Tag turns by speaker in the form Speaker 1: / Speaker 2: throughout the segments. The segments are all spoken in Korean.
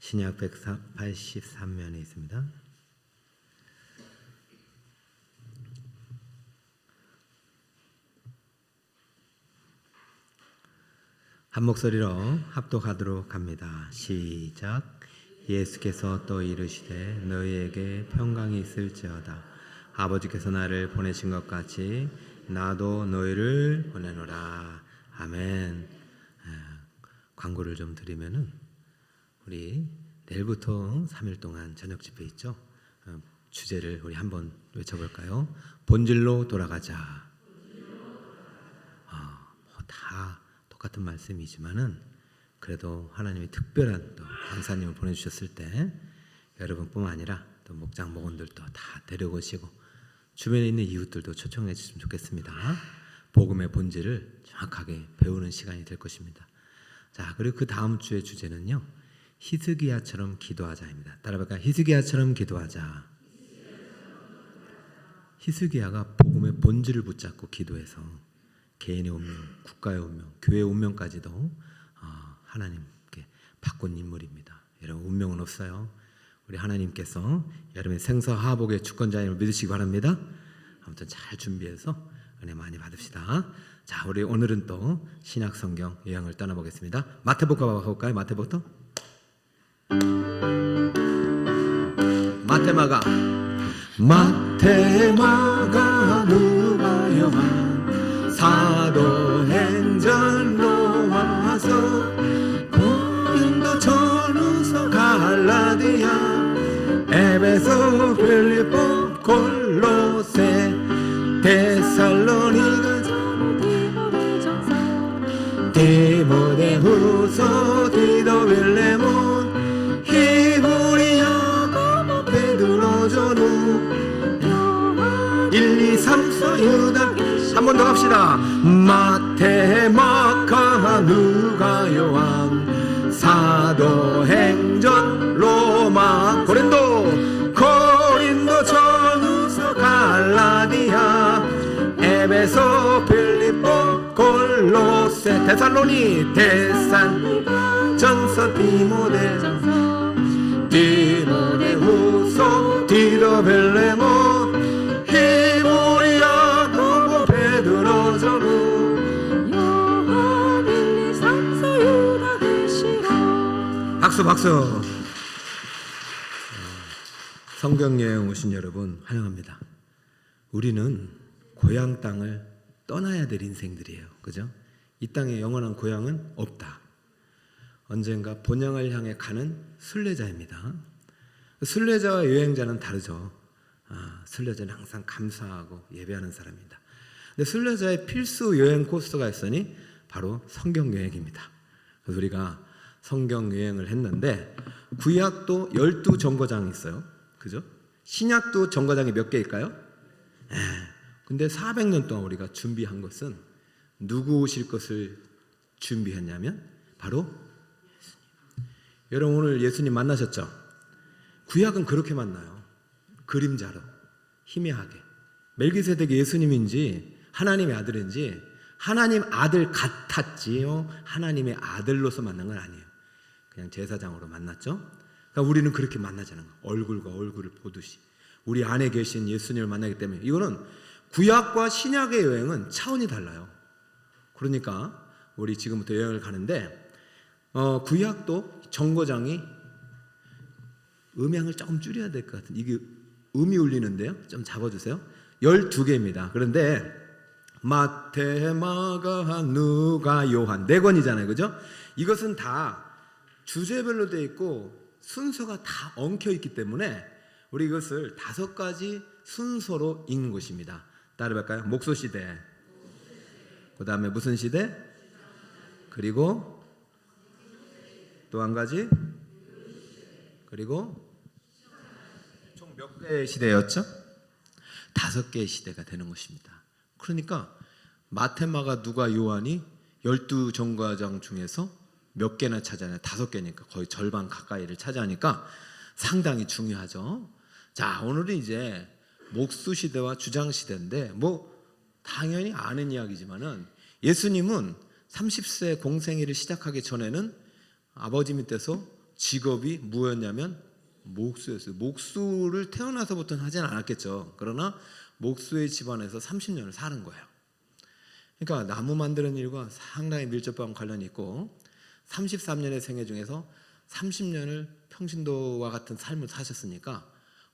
Speaker 1: 신약 183면에 있습니다. 한 목소리로 합독하도록 합니다. 시작. 예수께서 또 이르시되 너희에게 평강이 있을지어다. 아버지께서 나를 보내신 것 같이 나도 너희를 보내노라. 아멘. 광고를 좀 드리면은 우리 내일부터 3일 동안 저녁 집회 있죠. 주제를 우리 한번 외쳐볼까요? 본질로 돌아가자. 다 똑같은 말씀이지만은 그래도 하나님이 특별한 또 강사님을 보내주셨을 때 여러분뿐만 아니라 또 목장 목원들도 다 데려오시고 주변에 있는 이웃들도 초청해 주시면 좋겠습니다. 복음의 본질을 정확하게 배우는 시간이 될 것입니다. 자, 그리고 그 다음 주의 주제는요, 히스기야처럼 기도하자입니다. 따라볼까요? 히스기야처럼 기도하자. 히스기야가 복음의 본질을 붙잡고 기도해서 개인의 운명, 국가의 운명, 교회의 운명까지도 하나님께 바꾼 인물입니다. 여러분, 운명은 없어요. 우리 하나님께서 여러분의 생사하복의 주권자임을 믿으시기 바랍니다. 아무튼 잘 준비해서 은혜 많이 받읍시다. 자, 우리 오늘은 또 신약 성경 여행을 떠나보겠습니다. 마태복음 가볼까요? 마태복음. 마태마가, 누가, 요한, 사도행전로 와서 고린도, 전후서, 갈라디아, 에베소, 빌립보, 골로새, 데살로니가, 디모데후서, 디도, 빌레몬, 히브리, 야고보, 베드로, 전후, 1, 2, 3, 4, 유다. 한 번 더 갑시다. 마태, 마가, 누가, 요한, 사도행전, 로마, 고린도, 전후서, 갈라디아, 에베소, 빌립보, 골로새, 데살로니, 전서, 디모데후서, 디도, 빌레몬, 히브리, 야고보, 베드로, 전후, 요한, 1, 2, 3, 4, 유다, 계시라. 박수. 성경 여행 오신 여러분 환영합니다. 우리는 고향 땅을 떠나야 될 인생들이에요. 그죠? 이 땅에 영원한 고향은 없다. 언젠가 본향을 향해 가는 순례자입니다. 순례자와 여행자는 다르죠. 순례자는 항상 감사하고 예배하는 사람입니다. 근데 순례자의 필수 여행 코스가 있으니 바로 성경 여행입니다. 그래서 우리가 성경 여행을 했는데 구약도 12정거장이 있어요. 그죠? 신약도 정거장이 몇 개일까요? 근데 400년 동안 우리가 준비한 것은 누구 오실 것을 준비했냐면 바로 예수님. 여러분, 오늘 예수님 만나셨죠? 구약은 그렇게 만나요. 그림자로 희미하게. 멜기세덱이 예수님인지 하나님의 아들인지 하나님 아들 같았지요, 하나님의 아들로서 만난 건 아니에요. 그냥 제사장으로 만났죠. 그러니까 우리는 그렇게 만나자는 거예요. 얼굴과 얼굴을 보듯이 우리 안에 계신 예수님을 만나기 때문에 이거는 구약과 신약의 여행은 차원이 달라요. 그러니까 우리 지금부터 여행을 가는데 구약도 정거장이 음향을 조금 줄여야 될 것 같은, 이게 음이 울리는데요. 좀 잡아주세요. 12개입니다. 그런데 마태, 마가, 누가, 요한 4권이잖아요. 그죠? 이것은 다 주제별로 되어 있고 순서가 다 엉켜 있기 때문에 우리 이것을 5가지 순서로 읽는 것입니다. 따라해볼까요? 목소 시대, 그 다음에 무슨 시대, 그리고 또 한 가지, 그리고 총 몇 개의 시대였죠? 5개의 시대가 되는 것입니다. 그러니까 마태, 마가, 누가, 요한이 12정거장 중에서 몇 개나 차지하냐? 5개니까 거의 절반 가까이를 차지하니까 상당히 중요하죠. 자, 오늘은 이제 목수 시대와 주장 시대인데 당연히 아는 이야기지만은 예수님은 30세 공생애를 시작하기 전에는 아버지 밑에서 직업이 뭐였냐면 목수였어요. 목수를 태어나서부터는 하진 않았겠죠. 그러나 목수의 집안에서 30년을 사는 거예요. 그러니까 나무 만드는 일과 상당히 밀접한 관련이 있고 33년의 생애 중에서 30년을 평신도와 같은 삶을 사셨으니까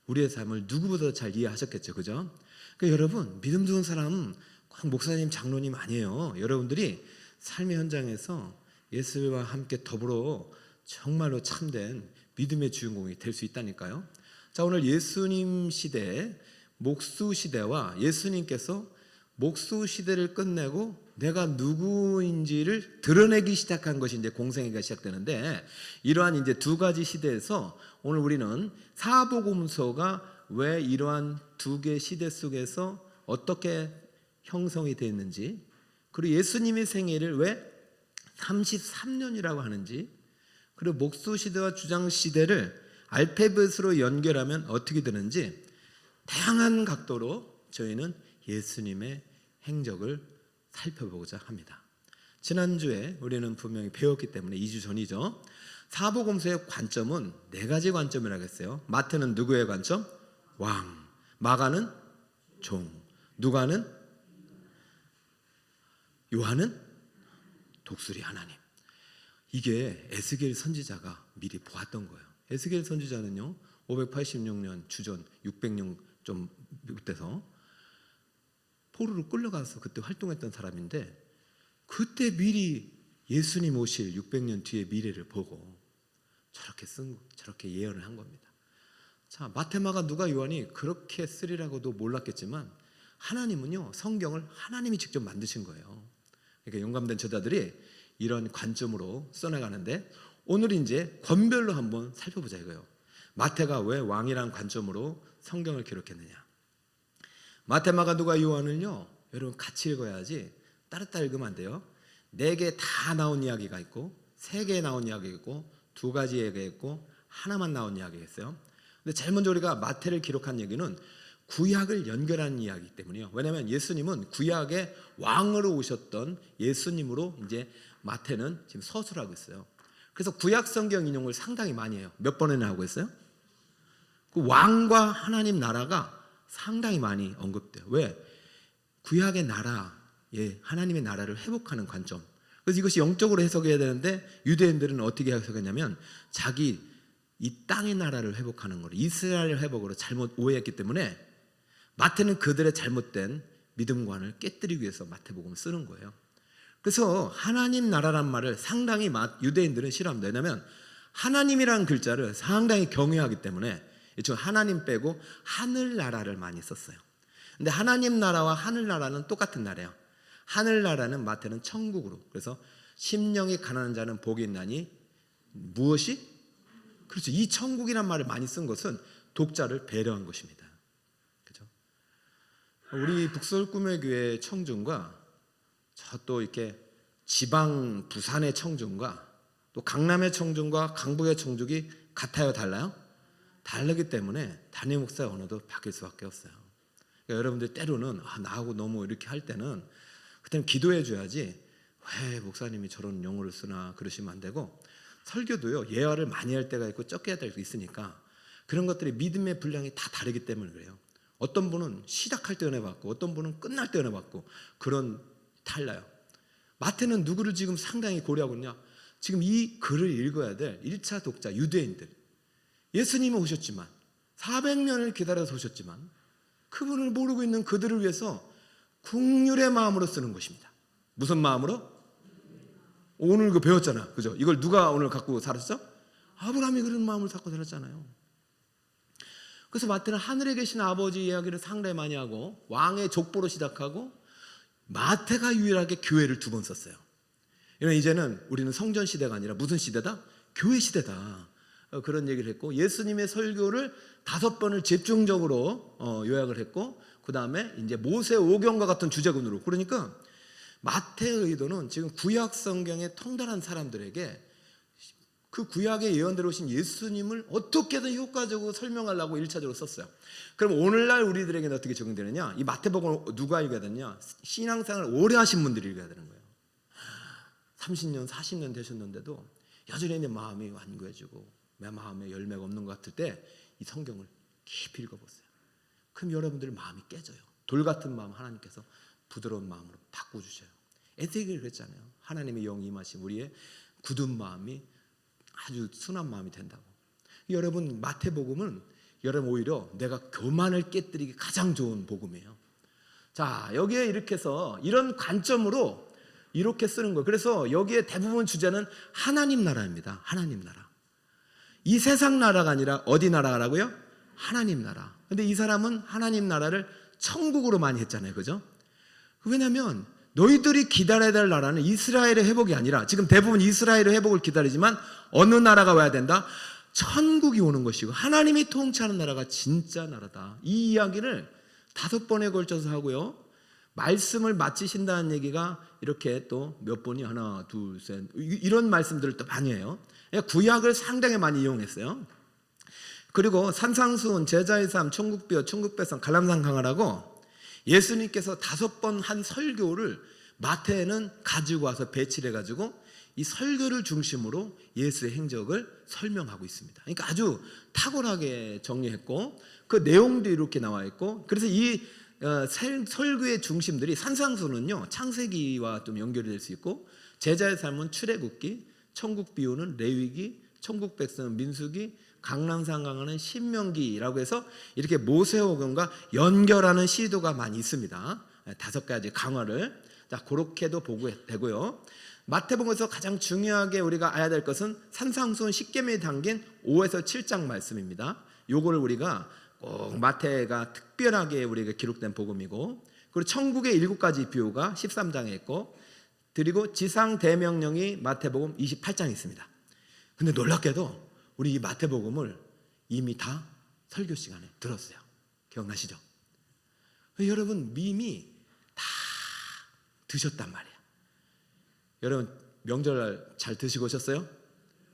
Speaker 1: 우리의 삶을 누구보다 잘 이해하셨겠죠. 그죠? 그러니까 여러분, 믿음 좋은 사람은 꼭 목사님, 장로님 아니에요. 여러분들이 삶의 현장에서 예수와 함께 더불어 정말로 참된 믿음의 주인공이 될 수 있다니까요. 자, 오늘 예수님 시대, 목수 시대와 예수님께서 목수 시대를 끝내고 내가 누구인지를 드러내기 시작한 것이 이제 공생애가 시작되는데, 이러한 이제 두 가지 시대에서 오늘 우리는 사복음서가 왜 이러한 두 개 시대 속에서 어떻게 형성이 되었는지, 그리고 예수님의 생애를 왜 33년이라고 하는지, 그리고 목수 시대와 주장 시대를 알파벳으로 연결하면 어떻게 되는지 다양한 각도로 저희는 예수님의 행적을 살펴보고자 합니다. 지난주에 우리는 분명히 배웠기 때문에 2주 전이죠. 사복음서의 관점은 네 가지 관점이라고 했어요. 마태는 누구의 관점? 왕. 마가는 종. 누가는? 요한은? 독수리 하나님. 이게 에스겔 선지자가 미리 보았던 거예요. 에스겔 선지자는요 586년 주전 600년 좀 돼서 포로로 끌려가서 그때 활동했던 사람인데, 그때 미리 예수님 오실 600년 뒤의 미래를 보고 저렇게 예언을 한 겁니다. 자, 마태, 마가, 누가, 요한이 그렇게 쓰리라고도 몰랐겠지만 하나님은요 성경을 하나님이 직접 만드신 거예요. 그러니까 용감된 저자들이 이런 관점으로 써나가는데, 오늘 이제 권별로 한번 살펴보자 이거예요. 마태가 왜 왕이라는 관점으로 성경을 기록했느냐. 마태, 마가, 누가, 요한을요 여러분 같이 읽어야지 따로따로 읽으면 안 돼요. 4개 다 나온 이야기가 있고 3개 나온 이야기가 있고 2가지 이야기가 있고 하나만 나온 이야기가 있어요. 근데 제일 먼저 우리가 마태를 기록한 얘기는 구약을 연결하는 이야기이기 때문이에요. 왜냐하면 예수님은 구약의 왕으로 오셨던 예수님으로 이제 마태는 지금 서술하고 있어요. 그래서 구약 성경 인용을 상당히 많이 해요. 몇 번이나 하고 있어요? 그 왕과 하나님 나라가 상당히 많이 언급돼요. 왜? 구약의 나라, 하나님의 나라를 회복하는 관점. 그래서 이것이 영적으로 해석해야 되는데 유대인들은 어떻게 해석했냐면 자기 이 땅의 나라를 회복하는 거로, 이스라엘 회복으로 잘못 오해했기 때문에 마태는 그들의 잘못된 믿음관을 깨뜨리기 위해서 마태복음을 쓰는 거예요. 그래서 하나님 나라란 말을 상당히 유대인들은 싫어합니다. 왜냐하면 하나님이라는 글자를 상당히 경외하기 때문에 하나님 빼고 하늘나라를 많이 썼어요. 근데 하나님 나라와 하늘나라는 똑같은 나라예요. 하늘나라는 마태는 천국으로, 그래서 심령이 가난한 자는 복이 있나니 무엇이? 그렇죠. 이 천국이란 말을 많이 쓴 것은 독자를 배려한 것입니다. 그렇죠? 우리 북설꿈의교회 청중과 저 또 이렇게 지방 부산의 청중과 또 강남의 청중과 강북의 청중이 같아요, 달라요? 다르기 때문에 담임 목사의 언어도 바뀔 수밖에 없어요. 그러니까 여러분들 때로는 나하고 너무 이렇게 할 때는 그때는 기도해 줘야지 왜 목사님이 저런 용어를 쓰나 그러시면 안 되고, 설교도요 예화를 많이 할 때가 있고 적게 할 때가 있으니까 그런 것들이 믿음의 분량이 다 다르기 때문에 그래요. 어떤 분은 시작할 때 은혜 받고 어떤 분은 끝날 때 은혜 받고 그런 달라요. 마태는 누구를 지금 상당히 고려하고 있냐? 지금 이 글을 읽어야 될 1차 독자 유대인들, 예수님은 오셨지만 400년을 기다려서 오셨지만 그분을 모르고 있는 그들을 위해서 긍휼의 마음으로 쓰는 것입니다. 무슨 마음으로? 오늘 그 배웠잖아, 그죠? 이걸 누가 오늘 갖고 살았어? 아브라함이 그런 마음을 갖고 살았잖아요. 그래서 마태는 하늘에 계신 아버지 이야기를 상당히 많이 하고 왕의 족보로 시작하고, 마태가 유일하게 교회를 2번 썼어요. 이제는 우리는 성전 시대가 아니라 무슨 시대다? 교회 시대다. 그런 얘기를 했고, 예수님의 설교를 5번을 집중적으로 요약을 했고, 그 다음에 이제 모세 오경과 같은 주제군으로. 그러니까 마태의 의도는 지금 구약 성경의 통달한 사람들에게 그 구약의 예언대로 오신 예수님을 어떻게든 효과적으로 설명하려고 1차적으로 썼어요. 그럼 오늘날 우리들에게는 어떻게 적용되느냐? 이 마태복음을 누가 읽어야 되느냐? 신앙생활을 오래 하신 분들이 읽어야 되는 거예요. 30년, 40년 되셨는데도 여전히 내 마음이 완고해지고 내 마음에 열매가 없는 것 같을 때 이 성경을 깊이 읽어보세요. 그럼 여러분들 마음이 깨져요. 돌 같은 마음 하나님께서 부드러운 마음으로 바꿔주셔요. 에스겔이 그랬잖아요. 하나님의 영이 임하신 우리의 굳은 마음이 아주 순한 마음이 된다고. 여러분 마태복음은 여러분 오히려 내가 교만을 깨뜨리기 가장 좋은 복음이에요. 자, 여기에 이렇게 해서 이런 관점으로 이렇게 쓰는 거예요. 그래서 여기에 대부분 주제는 하나님 나라입니다. 하나님 나라. 이 세상 나라가 아니라 어디 나라라고요? 하나님 나라. 근데 이 사람은 하나님 나라를 천국으로 많이 했잖아요. 그죠? 왜냐하면 너희들이 기다려야 될 나라는 이스라엘의 회복이 아니라, 지금 대부분 이스라엘의 회복을 기다리지만 어느 나라가 와야 된다? 천국이 오는 것이고 하나님이 통치하는 나라가 진짜 나라다. 이 이야기를 5번에 걸쳐서 하고요. 말씀을 마치신다는 얘기가 이렇게 또 몇 번이 하나, 둘, 셋 이런 말씀들을 또 많이 해요. 구약을 상당히 많이 이용했어요. 그리고 산상수훈, 제자의 삶, 천국비어, 천국백성, 갈람산 강화라고 예수님께서 5번 한 설교를 마태에는 가지고 와서 배치를 해가지고 이 설교를 중심으로 예수의 행적을 설명하고 있습니다. 그러니까 아주 탁월하게 정리했고 그 내용도 이렇게 나와 있고, 그래서 이 설교의 중심들이 산상수훈은요 창세기와 좀 연결이 될 수 있고, 제자의 삶은 출애굽기, 천국 비유는 레위기, 천국 백성은 민수기, 강남산 강화는 신명기라고 해서 이렇게 모세오경과 연결하는 시도가 많이 있습니다. 5가지 강화를 자 그렇게도 보고 되고요. 마태복음에서 가장 중요하게 우리가 알아야 될 것은 산상수훈 10계명이 담긴 5에서 7장 말씀입니다. 요거를 우리가 꼭 마태가 특별하게 우리가 기록된 복음이고, 그리고 천국의 7가지 비유가 13장에 있고, 그리고 지상 대명령이 마태복음 28장에 있습니다. 근데 놀랍게도 우리 이 마태복음을 이미 다 설교 시간에 들었어요. 기억나시죠? 여러분 이미 다 드셨단 말이에요. 여러분 명절 잘 드시고 오셨어요?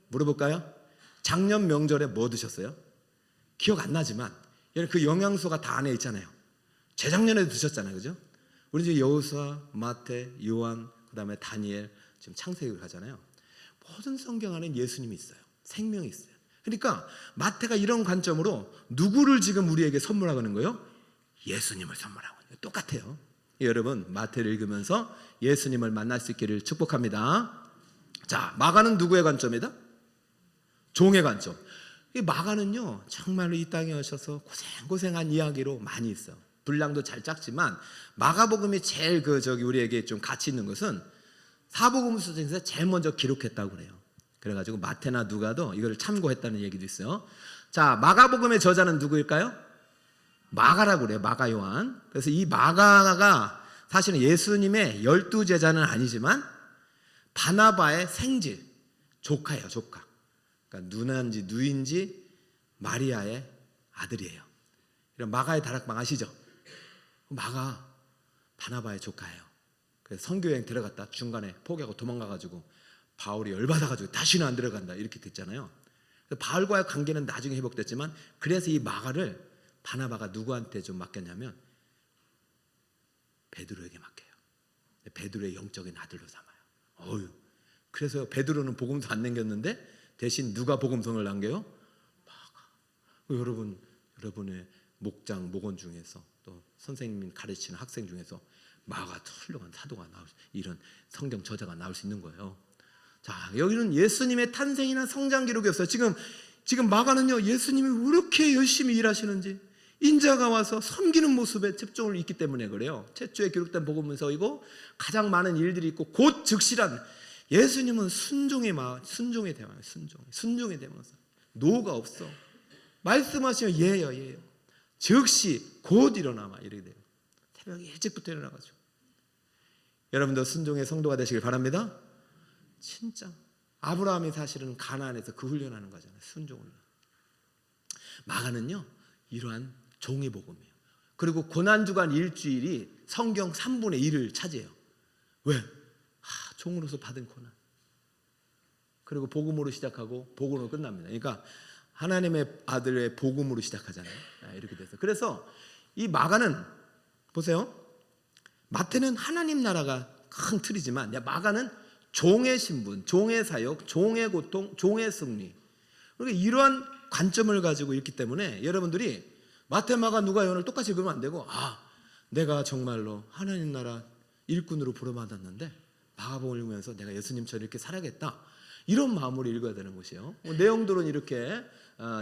Speaker 1: 물어볼까요? 작년 명절에 뭐 드셨어요? 기억 안 나지만 그 영양소가 다 안에 있잖아요. 재작년에도 드셨잖아요. 그죠? 우리 지금 여호수아, 마태, 요한, 그 다음에 다니엘, 지금 창세기를 하잖아요. 모든 성경 안에 예수님이 있어요. 생명이 있어요. 그러니까 마태가 이런 관점으로 누구를 지금 우리에게 선물하는 거예요? 예수님을 선물하고 있는 거예요. 똑같아요. 여러분 마태를 읽으면서 예수님을 만날 수 있기를 축복합니다. 자, 마가는 누구의 관점이다? 종의 관점. 이 마가는요 정말로 이 땅에 오셔서 고생한 이야기로 많이 있어요. 분량도 잘 작지만 마가복음이 제일 우리에게 좀 가치 있는 것은 사복음서 중에서 제일 먼저 기록했다고 그래요. 그래가지고 마태나 누가도 이거를 참고했다는 얘기도 있어요. 자, 마가복음의 저자는 누구일까요? 마가라고 그래요. 마가 요한. 그래서 이 마가가 사실은 예수님의 12제자는 아니지만 바나바의 생질, 조카예요. 조카. 그러니까 누나인지 누인지 마리아의 아들이에요. 이런 마가의 다락방 아시죠? 마가 바나바의 조카예요. 그래서 선교여행 들어갔다 중간에 포기하고 도망가가지고 바울이 열받아가지고 다시는 안 들어간다 이렇게 됐잖아요. 바울과의 관계는 나중에 회복됐지만, 그래서 이 마가를 바나바가 누구한테 좀 맡겼냐면 베드로에게 맡겨요. 베드로의 영적인 아들로 삼아요. 그래서 베드로는 복음서 안 남겼는데 대신 누가 복음서를 남겨요? 마가. 여러분의 목장, 목원 중에서 또 선생님이 가르치는 학생 중에서 마가 훌륭한 사도가 나올 수, 이런 성경 저자가 나올 수 있는 거예요. 자, 여기는 예수님의 탄생이나 성장 기록이 없어요. 지금 마가는요 예수님이 그렇게 열심히 일하시는지 인자가 와서 섬기는 모습에 집중을 있기 때문에 그래요. 최초에 기록된 복음서이고 가장 많은 일들이 있고 곧 즉시란, 예수님은 순종의 대왕이에요. 순종의 대왕이에요. 노가 없어. 말씀하시면 예요. 즉시 곧 일어나마 이렇게 돼요. 새벽 일찍부터 일어나가지고. 여러분도 순종의 성도가 되시길 바랍니다. 진짜 아브라함이 사실은 가나안에서 그 훈련하는 거잖아요. 순종을. 마가는요 이러한 종의 복음이에요. 그리고 고난주간 일주일이 성경 3분의 1을 차지해요. 왜? 종으로서 받은 고난. 그리고 복음으로 시작하고 복음으로 끝납니다. 그러니까 하나님의 아들의 복음으로 시작하잖아요. 이렇게 돼서. 그래서 이 마가는 보세요. 마태는 하나님 나라가 큰 틀이지만 마가는 종의 신분, 종의 사역, 종의 고통, 종의 승리. 그러니까 이러한 관점을 가지고 있기 때문에 여러분들이 마태, 마가, 누가, 요한을 똑같이 읽으면 안 되고, 내가 정말로 하나님 나라 일꾼으로 부름받았는데 마가복음을 읽으면서 내가 예수님처럼 이렇게 살아야겠다, 이런 마음으로 읽어야 되는 것이에요. 내용들은 이렇게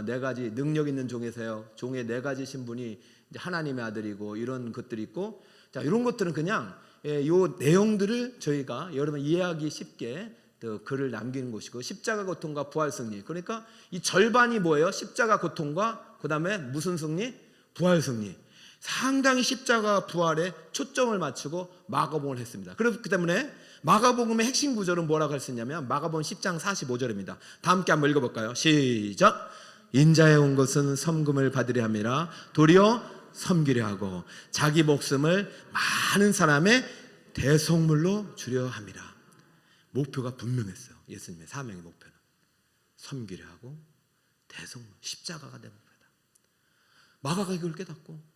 Speaker 1: 네 가지 능력 있는 종이세요. 종의 네 가지 신분이 이제 하나님의 아들이고 이런 것들이 있고, 자, 이런 것들은 그냥 이 내용들을 저희가 여러분 이해하기 쉽게 글을 남기는 것이고, 십자가 고통과 부활 승리, 그러니까 이 절반이 뭐예요? 십자가 고통과 그 다음에 무슨 승리? 부활 승리. 상당히 십자가 부활에 초점을 맞추고 마가복음을 했습니다. 그렇기 때문에 마가복음의 핵심 구절은 뭐라고 할 수 있냐면 마가복음 10장 45절입니다. 다 함께 한번 읽어볼까요? 시작. 인자에 온 것은 섬김을 받으려 함이라 도리어 섬기려 하고 자기 목숨을 많은 사람의 대속물로 주려 함이라. 목표가 분명했어요. 예수님의 사명의 목표는 섬기려 하고 대속물, 십자가가 내 목표다. 마가가 이걸 깨닫고,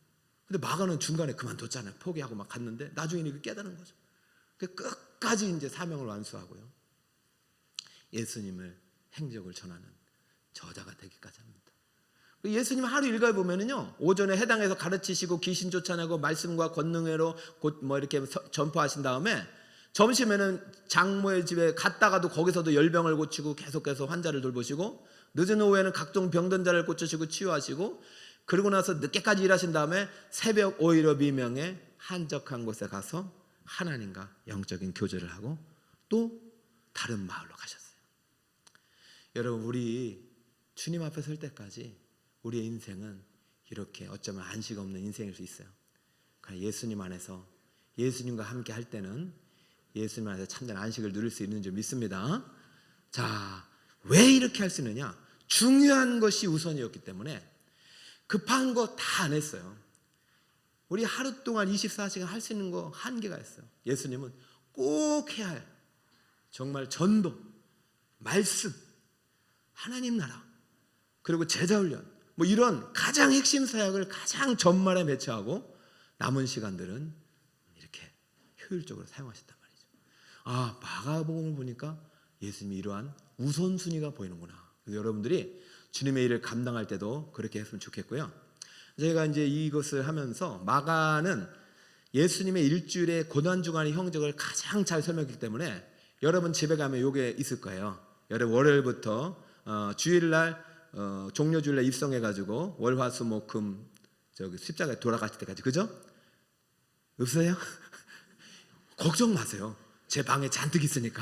Speaker 1: 근데 마가는 중간에 그만뒀잖아요. 포기하고 막 갔는데 나중에는 이걸 깨닫는 거죠. 끝까지 이제 사명을 완수하고요, 예수님을 행적을 전하는 저자가 되기까지 합니다. 예수님 하루 일과를 보면은요, 오전에 해당에서 가르치시고 귀신 쫓아내고 말씀과 권능으로 곧 뭐 이렇게 전파하신 다음에 점심에는 장모의 집에 갔다가도 거기서도 열병을 고치고 계속해서 환자를 돌보시고, 늦은 오후에는 각종 병든 자를 고치시고 치유하시고, 그러고 나서 늦게까지 일하신 다음에 새벽 오히려 미명에 한적한 곳에 가서 하나님과 영적인 교제를 하고 또 다른 마을로 가셨어요. 여러분, 우리 주님 앞에 설 때까지 우리의 인생은 이렇게 어쩌면 안식 없는 인생일 수 있어요. 그러나 예수님 안에서, 예수님과 함께 할 때는 예수님 안에서 참된 안식을 누릴 수 있는 줄 믿습니다. 자, 왜 이렇게 할 수 있느냐? 중요한 것이 우선이었기 때문에 급한 거 다 안 했어요. 우리 하루 동안 24시간 할 수 있는 거 한계가 있어요. 예수님은 꼭 해야 할 정말 전도, 말씀, 하나님 나라, 그리고 제자 훈련, 뭐 이런 가장 핵심 사역을 가장 전말에 배치하고 남은 시간들은 이렇게 효율적으로 사용하셨단 말이죠. 마가복음을 보니까 예수님이 이러한 우선순위가 보이는구나. 그래서 여러분들이 주님의 일을 감당할 때도 그렇게 했으면 좋겠고요. 제가 이제 이것을 하면서 마가는 예수님의 일주일의 고난주간의 형적을 가장 잘 설명했기 때문에 여러분 집에 가면 이게 있을 거예요. 여러분 월요일부터 주일날 종료주일날 입성해가지고 월화수목금 십자가에 돌아가실 때까지, 그죠? 없어요? 걱정 마세요. 제 방에 잔뜩 있으니까.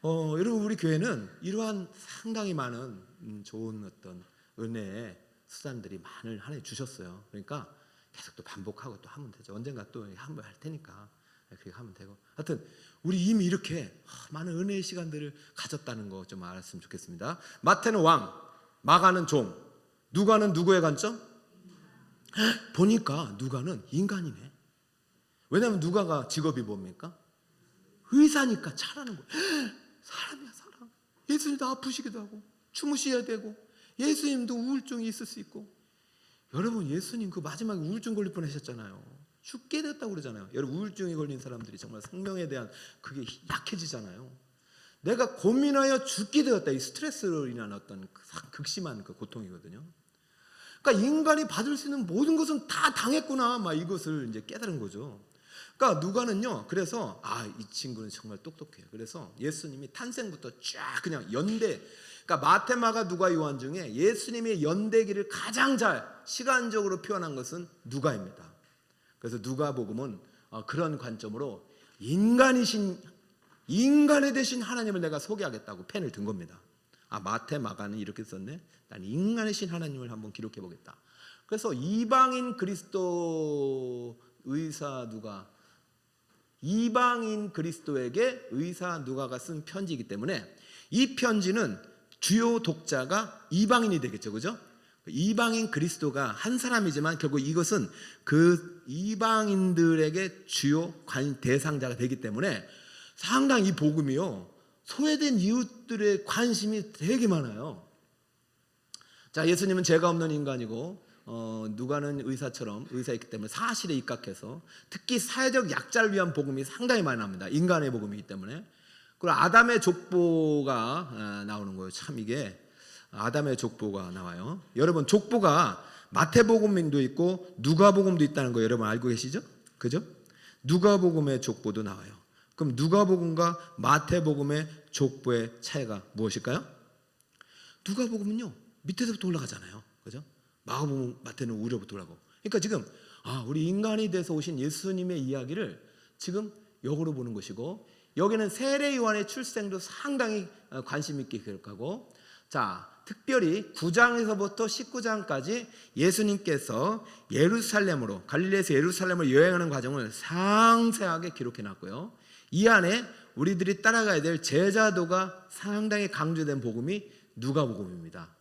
Speaker 1: 여러분, 우리 교회는 이러한 상당히 많은 좋은 어떤 은혜의 수단들이 많은 하나님 주셨어요. 그러니까 계속 또 반복하고 또 하면 되죠. 언젠가 또 한 번 할 테니까 그렇게 하면 되고. 하여튼 우리 이미 이렇게 많은 은혜의 시간들을 가졌다는 거 좀 알았으면 좋겠습니다. 마태는 왕, 마가는 종, 누가는 누구의 관점? 보니까 누가는 인간이네. 왜냐하면 누가가 직업이 뭡니까? 의사니까 잘하는 거예요. 사람이야, 사람. 예수님도 아프시기도 하고 주무셔야 되고 예수님도 우울증이 있을 수 있고. 여러분, 예수님 그 마지막에 우울증 걸릴 뻔하셨잖아요. 죽게 됐다고 그러잖아요. 여러분, 우울증이 걸린 사람들이 정말 생명에 대한 그게 약해지잖아요. 내가 고민하여 죽게 되었다. 이 스트레스로 인한 어떤 극심한 그 고통이거든요. 그러니까 인간이 받을 수 있는 모든 것은 다 당했구나, 막 이것을 이제 깨달은 거죠. 그러니까 누가는요, 그래서 이 친구는 정말 똑똑해요. 그래서 예수님이 탄생부터 쫙 그냥 연대, 그러니까 마태, 마가, 누가, 요한 중에 예수님의 연대기를 가장 잘 시간적으로 표현한 것은 누가입니다. 그래서 누가복음은 그런 관점으로 인간의 대신 하나님을 내가 소개하겠다고 펜을 든 겁니다. 마태, 마가는 이렇게 썼네. 난 인간의 신 하나님을 한번 기록해 보겠다. 그래서 이방인 그리스도 의사 누가, 이방인 그리스도에게 의사 누가가 쓴 편지이기 때문에 이 편지는 주요 독자가 이방인이 되겠죠, 그죠? 이방인 그리스도가 한 사람이지만 결국 이것은 그 이방인들에게 주요 대상자가 되기 때문에 상당히 이 복음이요, 소외된 이웃들의 관심이 되게 많아요. 자, 예수님은 죄가 없는 인간이고 누가는 의사이기 때문에 사실에 입각해서 특히 사회적 약자를 위한 복음이 상당히 많이 납니다. 인간의 복음이기 때문에. 그리고 아담의 족보가 나오는 거예요. 참 이게 아담의 족보가 나와요. 여러분 족보가 마태복음도 있고 누가복음도 있다는 거 여러분 알고 계시죠? 그죠? 누가복음의 족보도 나와요. 그럼 누가복음과 마태복음의 족보의 차이가 무엇일까요? 누가복음은요 밑에서부터 올라가잖아요. 그죠? 마가복음, 마태는 위로부터 올라가고. 그러니까 지금 우리 인간이 돼서 오신 예수님의 이야기를 지금 역으로 보는 것이고, 여기는 세례 요한의 출생도 상당히 관심 있게 기록하고, 자 특별히 9장에서부터 19장까지 예수님께서 예루살렘으로, 갈릴리에서 예루살렘으로 여행하는 과정을 상세하게 기록해 놨고요. 이 안에 우리들이 따라가야 될 제자도가 상당히 강조된 복음이 누가복음입니다.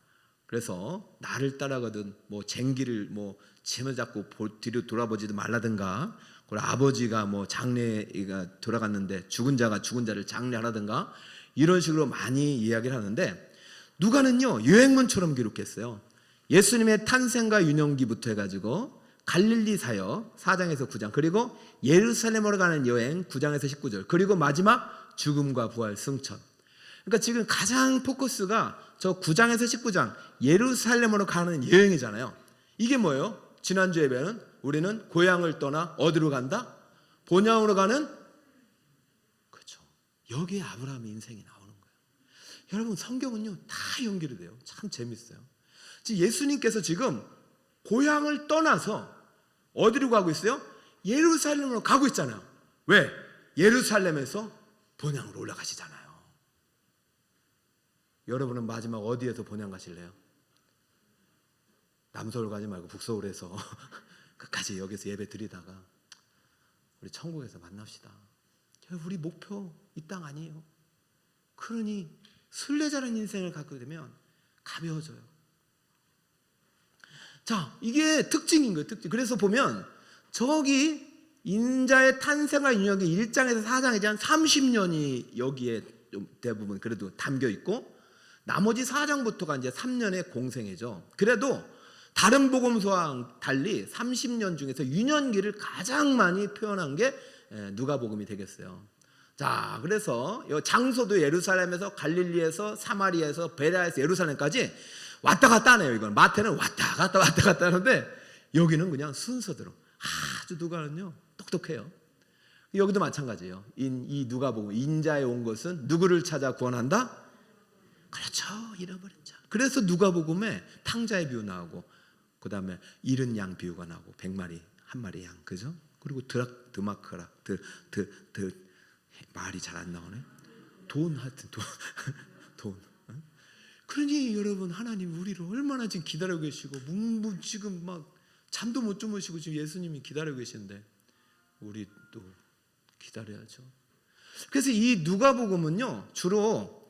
Speaker 1: 그래서 나를 따라가든 뭐 쟁기를 뭐 침을 잡고 뒤로 돌아보지도 말라든가, 그리고 아버지가 뭐 장례가 돌아갔는데 죽은 자가 죽은 자를 장례하라든가, 이런 식으로 많이 이야기를 하는데, 누가는요 여행문처럼 기록했어요. 예수님의 탄생과 유년기부터 해가지고 갈릴리 사역 4장에서 9장, 그리고 예루살렘으로 가는 여행 9장에서 19절, 그리고 마지막 죽음과 부활 승천. 그러니까 지금 가장 포커스가 저 9장에서 19장 예루살렘으로 가는 여행이잖아요. 이게 뭐예요? 지난주 예배는 우리는 고향을 떠나 어디로 간다? 본향으로 가는, 그렇죠. 여기에 아브라함의 인생이 나오는 거예요. 여러분 성경은요 다 연결이 돼요. 참 재밌어요. 지금 예수님께서 지금 고향을 떠나서 어디로 가고 있어요? 예루살렘으로 가고 있잖아요. 왜? 예루살렘에서 본향으로 올라가시잖아요. 여러분은 마지막 어디에서 본향 가실래요? 남서울 가지 말고 북서울에서 끝까지 여기서 예배 드리다가 우리 천국에서 만납시다. 우리 목표 이 땅 아니에요. 그러니 순례자라는 인생을 갖게 되면 가벼워져요. 자, 이게 특징인 거예요. 특징. 그래서 보면 저기 인자의 탄생과 유년기 1장에서 4장에 대한 30년이 여기에 좀 대부분 그래도 담겨 있고, 나머지 4장부터가 이제 3년의 공생애죠. 그래도 다른 복음서와 달리 30년 중에서 유년기를 가장 많이 표현한 게 누가복음이 되겠어요. 자, 그래서 장소도 예루살렘에서 갈릴리에서 사마리아에서 베레아에서 예루살렘까지 왔다 갔다 하네요. 이건 마태는 왔다 갔다 하는데, 여기는 그냥 순서대로 아주 누가는요 똑똑해요. 여기도 마찬가지예요. 이 누가복음, 인자에 온 것은 누구를 찾아 구원한다? 그렇죠, 잃어버린 자. 그래서 누가복음에 탕자의 비유 나오고, 그 다음에 잃은 양 비유가 나오고, 100마리 한 마리 양, 그죠? 그리고 드마크라, 말이 잘 안 나오네. 하여튼 돈. 그러니 여러분, 하나님 우리를 얼마나 지금 기다리고 계시고, 지금 막 잠도 못 주무시고 지금 예수님이 기다리고 계시는데 우리도 기다려야죠. 그래서 이 누가복음은요 주로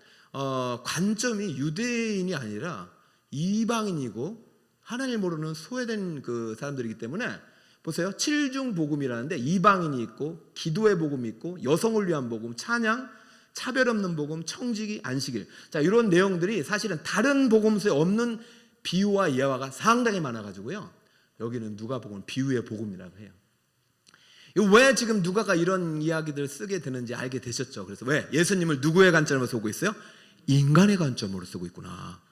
Speaker 1: 관점이 유대인이 아니라 이방인이고 하나님 모르는 소외된 그 사람들이기 때문에, 보세요. 7중 복음이라는데 이방인이 있고, 기도의 복음이 있고, 여성을 위한 복음, 찬양, 차별 없는 복음, 청지기, 안식일. 자, 이런 내용들이 사실은 다른 복음서에 없는 비유와 예화가 상당히 많아가지고요. 여기는 누가복음은 비유의 복음이라고 해요. 왜 지금 누가가 이런 이야기들을 쓰게 되는지 알게 되셨죠? 그래서 왜? 예수님을 누구의 관점으로 쓰고 있어요? 인간의 관점으로 쓰고 있구나.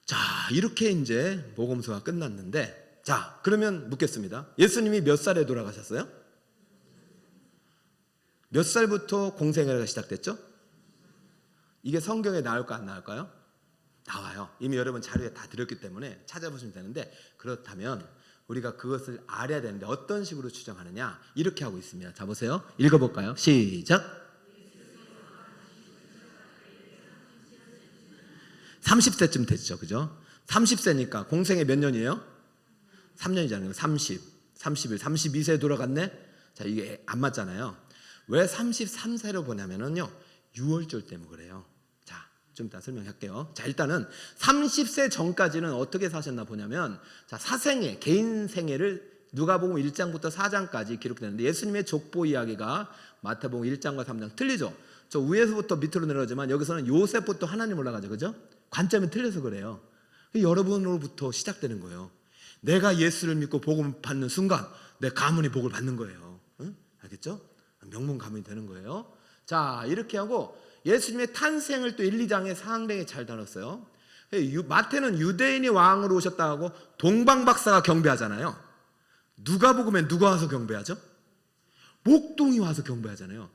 Speaker 1: 자, 이렇게 이제 복음서가 끝났는데, 자, 그러면 묻겠습니다. 예수님이 몇 살에 돌아가셨어요? 몇 살부터 공생애가 시작됐죠? 이게 성경에 나올까 안 나올까요? 나와요. 이미 여러분 자료에 다 드렸기 때문에 찾아보시면 되는데, 그렇다면 우리가 그것을 알아야 되는데 어떤 식으로 추정하느냐, 이렇게 하고 있습니다. 자, 보세요. 읽어볼까요? 시작. 30세쯤 됐죠, 그죠? 30세니까 공생애 몇 년이에요? 3년이잖아요. 30, 31, 32세에 돌아갔네? 자, 이게 안 맞잖아요. 왜 33세로 보냐면요, 6월절 때문에 그래요. 자, 좀 이따 설명할게요. 자, 일단은 30세 전까지는 어떻게 사셨나 보냐면, 자, 사생애, 개인 생애를 누가복음 1장부터 4장까지 기록되는데, 예수님의 족보 이야기가 마태복음 1장과 3장 틀리죠? 저 위에서부터 밑으로 내려가지만 여기서는 요셉부터 하나님 올라가죠, 그죠? 관점이 틀려서 그래요. 여러분으로부터 시작되는 거예요. 내가 예수를 믿고 복음 받는 순간 내 가문이 복을 받는 거예요. 응? 알겠죠? 명문 가문이 되는 거예요. 자, 이렇게 하고 예수님의 탄생을 또 1, 2장에 상당히 잘 다뤘어요. 마태는 유대인이 왕으로 오셨다고 동방박사가 경배하잖아요. 누가복음엔 누가 와서 경배하죠? 목동이 와서 경배하잖아요.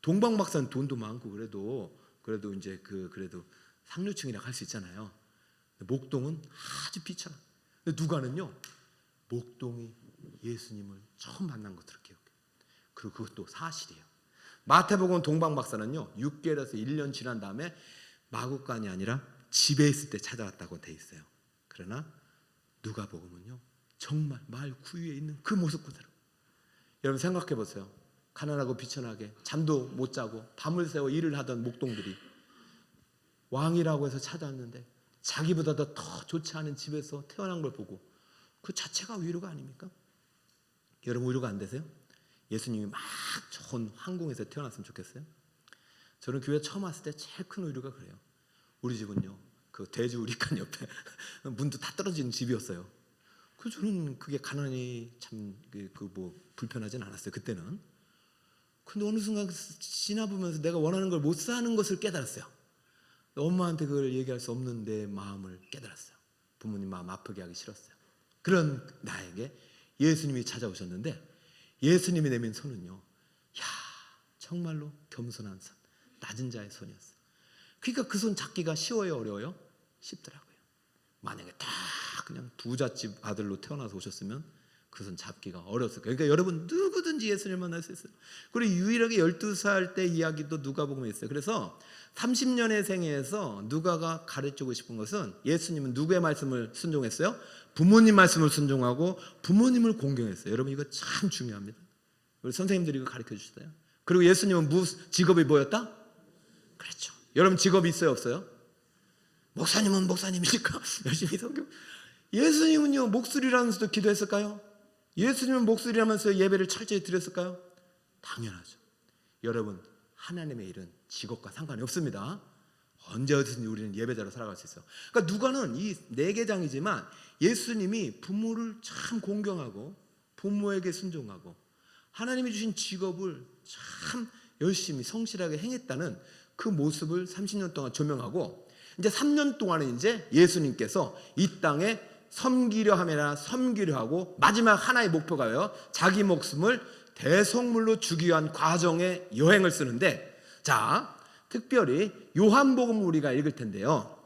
Speaker 1: 동방박사는 돈도 많고 그래도 이제 그래도 상류층이라 할 수 있잖아요. 목동은 아주 비참한. 근데 누가는요, 목동이 예수님을 처음 만난 것으로 기억해요. 그리고 그것도 사실이에요. 마태복음 동방박사는요, 6개월에서 1년 지난 다음에 마국간이 아니라 집에 있을 때 찾아왔다고 돼 있어요. 그러나 누가복음은요, 정말 마을 구유에 있는 그 모습 그대로. 여러분 생각해 보세요. 가난하고 비천하게 잠도 못 자고 밤을 새워 일을 하던 목동들이 왕이라고 해서 찾아왔는데 자기보다도 더 좋지 않은 집에서 태어난 걸 보고 그 자체가 위로가 아닙니까? 여러분 위로가 안 되세요? 예수님이 막 좋은 황궁에서 태어났으면 좋겠어요? 저는 교회 처음 왔을 때 제일 큰 위로가 그래요. 우리 집은요, 그 대주 우리간 옆에 문도 다 떨어진 집이었어요. 그 저는 그게 가난이 참 불편하진 않았어요 그때는. 근데 어느 순간 지나보면서 내가 원하는 걸 못 사는 것을 깨달았어요. 엄마한테 그걸 얘기할 수 없는 내 마음을 깨달았어요. 부모님 마음 아프게 하기 싫었어요. 그런 나에게 예수님이 찾아오셨는데 예수님이 내민 손은요, 야 정말로 겸손한 손, 낮은 자의 손이었어요. 그러니까 그 손 잡기가 쉬워요, 어려워요? 쉽더라고요. 만약에 다 그냥 부잣집 아들로 태어나서 오셨으면 그 손 잡기가 어려웠을 거예요. 그러니까 여러분 누구든지 예수님을 만날 수 있어요. 그리고 유일하게 12살 때 이야기도 누가복음에 있어요. 그래서 30년의 생애에서 누가가 가르치고 싶은 것은 예수님은 누구의 말씀을 순종했어요? 부모님 말씀을 순종하고 부모님을 공경했어요. 여러분 이거 참 중요합니다. 우리 선생님들이 이거 가르쳐 주셨어요. 그리고 예수님은 직업이 뭐였다? 그렇죠. 여러분 직업이 있어요, 없어요? 목사님은 목사님이니까 열심히 성경. 예수님은요, 목소리라면서도 기도했을까요? 예수님은 목소리라면서 예배를 철저히 드렸을까요? 당연하죠. 여러분 하나님의 일은 직업과 상관이 없습니다. 언제 어디든지 우리는 예배자로 살아갈 수 있어요. 그러니까 누가는 이 내계장이지만 예수님이 부모를 참 공경하고 부모에게 순종하고 하나님이 주신 직업을 참 열심히 성실하게 행했다는 그 모습을 30년 동안 조명하고, 이제 3년 동안은 이제 예수님께서 이 땅에 섬기려 하면 섬기려 하고 마지막 하나의 목표가요, 자기 목숨을 대속물로 주기 위한 과정의 여행을 쓰는데, 자 특별히 요한복음 우리가 읽을 텐데요.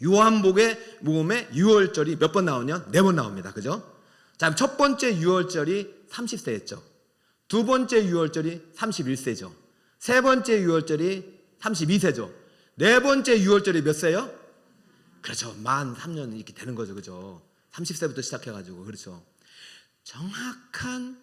Speaker 1: 요한복음의 6월절이 몇 번 나오냐? 4번 나옵니다. 그죠? 자, 첫 번째 6월절이 30세였죠. 두 번째 6월절이 31세죠. 세 번째 6월절이 32세죠. 네 번째 6월절이 몇 세요? 그렇죠. 만 3년 이렇게 되는 거죠. 그죠? 30세부터 시작해가지고. 그렇죠. 정확한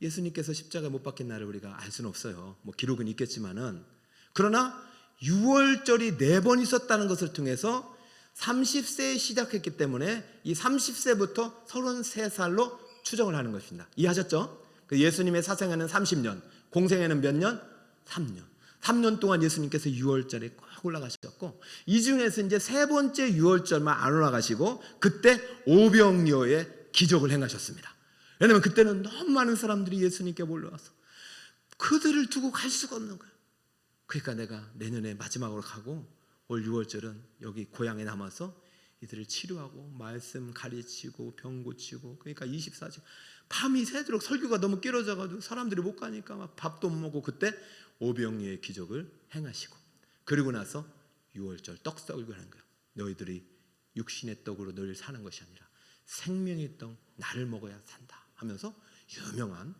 Speaker 1: 예수님께서 십자가에 못 박힌 날을 우리가 알 수는 없어요. 뭐 기록은 있겠지만은. 그러나 6월절이 4번 있었다는 것을 통해서 30세에 시작했기 때문에 이 30세부터 33살로 추정을 하는 것입니다. 이해하셨죠? 예수님의 사생애는 30년, 공생애는 몇 년? 3년. 3년 동안 예수님께서 6월절에 꼭 올라가셨고, 이 중에서 이제 세 번째 6월절만 안 올라가시고 그때 오병이어의 기적을 행하셨습니다. 왜냐하면 그때는 너무 많은 사람들이 예수님께 몰려와서 그들을 두고 갈 수가 없는 거예요. 그러니까 내가 내년에 마지막으로 가고 올 6월절은 여기 고향에 남아서 이들을 치료하고 말씀 가르치고 병 고치고, 그러니까 24시간 밤이 새도록 설교가 너무 길어져가지고 사람들이 못 가니까 막 밥도 못 먹고, 그때 오병이어의 기적을 행하시고, 그리고 나서 6월절 떡설교를 하는 거예요. 너희들이 육신의 떡으로 너희를 사는 것이 아니라 생명의 떡 나를 먹어야 산다 하면서 유명한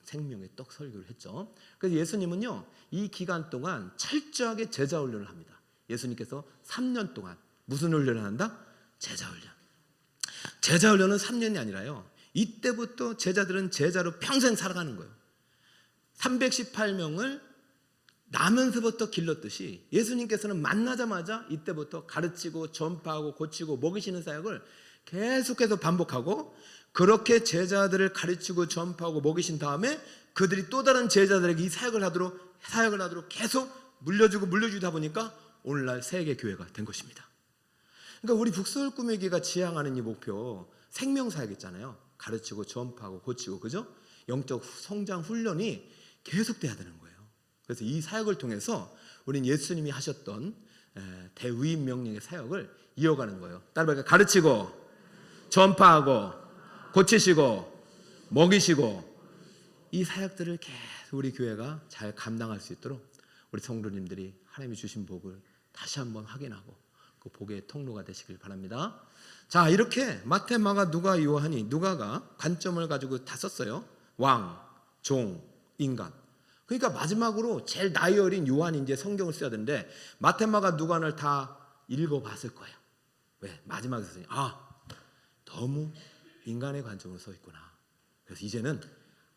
Speaker 1: 생명의 떡 설교를 했죠. 그래서 예수님은요, 이 기간 동안 철저하게 제자 훈련을 합니다. 예수님께서 3년 동안 무슨 훈련을 한다? 제자 훈련. 제자 훈련은 3년이 아니라요, 이때부터 제자들은 제자로 평생 살아가는 거예요. 318명을 나면서부터 길렀듯이 예수님께서는 만나자마자 이때부터 가르치고 전파하고 고치고 먹이시는 사역을 계속해서 반복하고, 그렇게 제자들을 가르치고 전파하고 먹이신 다음에 그들이 또 다른 제자들에게 이 사역을 하도록 계속 물려주다 보니까 오늘날 세계 교회가 된 것입니다. 그러니까 우리 북서울 꿈의 교회가 지향하는 이 목표, 생명 사역 있잖아요. 가르치고 전파하고 고치고, 그죠? 영적 성장 훈련이 계속돼야 되는 거예요. 그래서 이 사역을 통해서 우리는 예수님이 하셨던 대위임 명령의 사역을 이어가는 거예요. 따라서 가르치고 전파하고 고치시고 먹이시고, 이 사역들을 계속 우리 교회가 잘 감당할 수 있도록 우리 성도님들이 하나님이 주신 복을 다시 한번 확인하고 그 복의 통로가 되시길 바랍니다. 자, 이렇게 마태, 마가, 누가, 요한이, 누가가 관점을 가지고 다 썼어요. 왕, 종, 인간. 그러니까 마지막으로 제일 나이 어린 요한이 이제 성경을 써야 되는데 마태, 마가, 누가를 다 읽어봤을 거예요. 왜? 마지막에 썼으니 너무 인간의 관점으로 써 있구나. 그래서 이제는